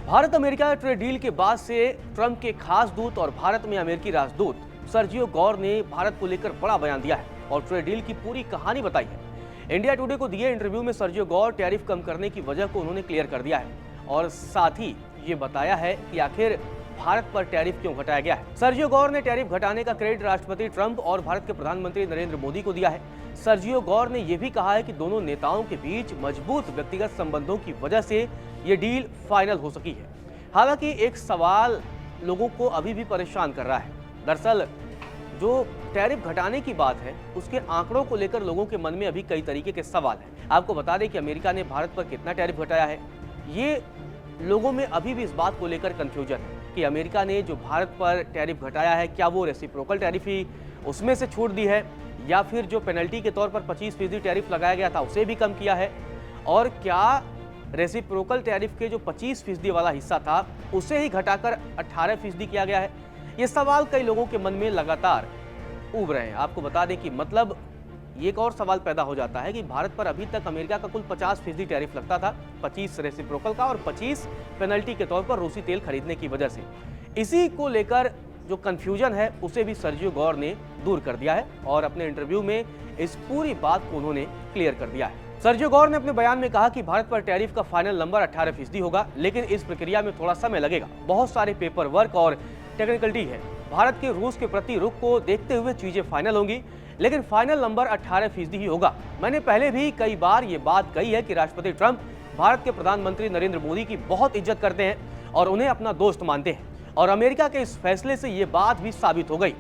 Bharat America trade deal के बाद से ट्रंप के खास दूत और भारत में अमेरिकी राजदूत सर्जियो गौर ने भारत को लेकर बड़ा बयान दिया है और ट्रेड डील की पूरी कहानी बताई है। इंडिया टुडे को दिए इंटरव्यू में सर्जियो गौर टैरिफ कम करने की वजह को उन्होंने क्लियर कर दिया है और साथ ही ये बताया है कि आखिर भारत पर टैरिफ क्यों घटाया गया है। सर्जियो गौर ने टैरिफ घटाने का क्रेडिट राष्ट्रपति ट्रंप और भारत के प्रधानमंत्री नरेंद्र मोदी को दिया है। सर्जियो गौर ने यह भी कहा है कि दोनों नेताओं के बीच मजबूत व्यक्तिगत संबंधों की वजह से ये डील फाइनल हो सकी है। हालांकि एक सवाल लोगों को अभी भी परेशान कर रहा है। दरअसल जो टैरिफ घटाने की बात है उसके आंकड़ों को लेकर लोगों के मन में अभी कई तरीके के सवाल हैं। आपको बता दें कि अमेरिका ने भारत पर कितना टैरिफ घटाया है, ये लोगों में अभी भी इस बात को लेकर कंफ्यूजन है कि अमेरिका ने जो भारत पर टैरिफ घटाया है क्या वो रेसिप्रोकल टैरिफ ही उसमें से छूट दी है या फिर जो पेनल्टी के तौर पर 25% टैरिफ लगाया गया था उसे भी कम किया है, और क्या रेसिप्रोकल टैरिफ के जो 25% वाला हिस्सा था उसे ही घटाकर 18% किया गया है। ये सवाल कई लोगों के मन में लगातार उभ रहे हैं। आपको बता दें कि मतलब ये एक और सवाल पैदा हो जाता है कि भारत पर अभी तक अमेरिका का कुल 50% टैरिफ लगता था, 25 रेसिप्रोकल का और 25 पेनल्टी के तौर पर रूसी तेल खरीदने की वजह से। इसी को लेकर जो कंफ्यूजन है उसे भी सर्जियो गौर ने दूर कर दिया है और अपने इंटरव्यू में इस पूरी बात को उन्होंने क्लियर कर दिया है। सर्जियो गौर ने अपने बयान में कहा कि भारत पर टैरिफ का फाइनल नंबर 18% होगा, लेकिन इस प्रक्रिया में थोड़ा समय लगेगा। बहुत सारे पेपर वर्क और टेक्निकलिटी है। भारत के रूस के प्रति रुख को देखते हुए चीजें फाइनल होंगी, लेकिन फाइनल नंबर 18% ही होगा। मैंने पहले भी कई बार ये बात कही है कि राष्ट्रपति ट्रंप भारत के प्रधानमंत्री नरेंद्र मोदी की बहुत इज्जत करते हैं और उन्हें अपना दोस्त मानते हैं, और अमेरिका के इस फैसले से ये बात भी साबित हो गई।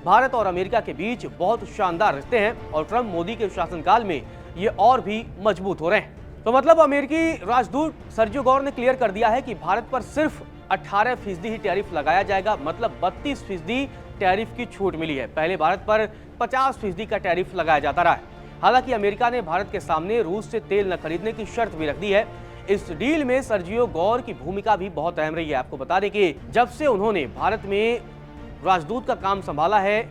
भारत और अमेरिका के बीच बहुत शानदार रिश्ते हैं और ट्रंप मोदी के शासनकाल में ये और भी मजबूत हो रहे हैं। तो मतलब अमेरिकी राजदूत सर्जियो गौर ने क्लियर कर दिया है कि भारत पर सिर्फ 18% ही टैरिफ लगाया जाएगा, मतलब 32% टैरिफ की छूट मिली है। पहले भारत पर 50% का टैरिफ लगाया जाता रहा है। हालांकि अमेरिका ने भारत के सामने रूस से तेल न खरीदने की शर्त भी रख दी है। इस डील में सर्जियो गौर की भूमिका भी बहुत अहम रही है। आपको बता दें कि जब से उन्होंने भारत में राजदूत का काम संभाला है,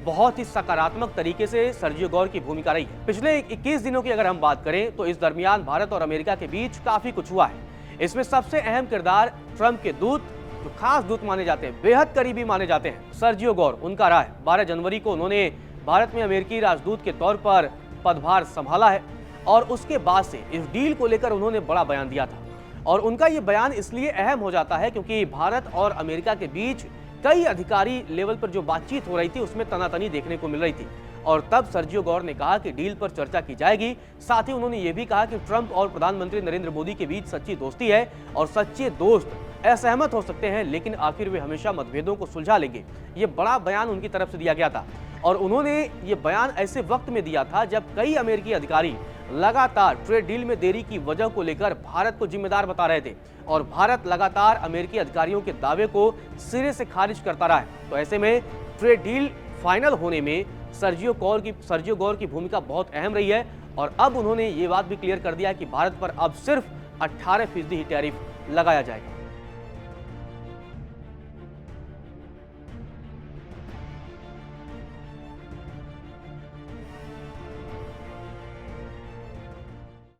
बहुत ही सकारात्मक तरीके से सर्जियो गौर की भूमिका रही है। पिछले 21 दिनों की अगर हम बात करें तो इस दरमियान भारत और अमेरिका के बीच काफी कुछ हुआ है। इसमें सबसे अहम किरदार ट्रंप के दूत, जो खास दूत माने जाते हैं, बेहद करीबी माने जाते हैं, सर्जियो गौर, उनका रहा है। 12 जनवरी को उन्होंने भारत में अमेरिकी राजदूत के तौर पर पदभार संभाला है और उसके बाद से इस डील को लेकर उन्होंने बड़ा बयान दिया था। और उनका ये बयान इसलिए अहम हो जाता है क्योंकि भारत और अमेरिका के बीच कई अधिकारी लेवल पर जो बातचीत हो रही थी उसमें तनातनी देखने को मिल रही थी, और तब सर्जियो गौर ने कहा कि डील पर चर्चा की जाएगी। साथ ही उन्होंने ये भी कहा कि ट्रंप और प्रधानमंत्री नरेंद्र मोदी के बीच सच्ची दोस्ती है और सच्चे दोस्त असहमत हो सकते हैं, लेकिन आखिर वे हमेशा मतभेदों को सुलझा लेंगे। ये बड़ा बयान उनकी तरफ से दिया गया था और उन्होंने ये बयान ऐसे वक्त में दिया था जब कई अमेरिकी अधिकारी लगातार ट्रेड डील में देरी की वजह को लेकर भारत को जिम्मेदार बता रहे थे और भारत लगातार अमेरिकी अधिकारियों के दावे को सिरे से खारिज करता रहा है। तो ऐसे में ट्रेड डील फाइनल होने में सर्जियो गौर की भूमिका बहुत अहम रही है और अब उन्होंने ये बात भी क्लियर कर दिया है कि भारत पर अब सिर्फ 18% ही टैरिफ लगाया जाएगा।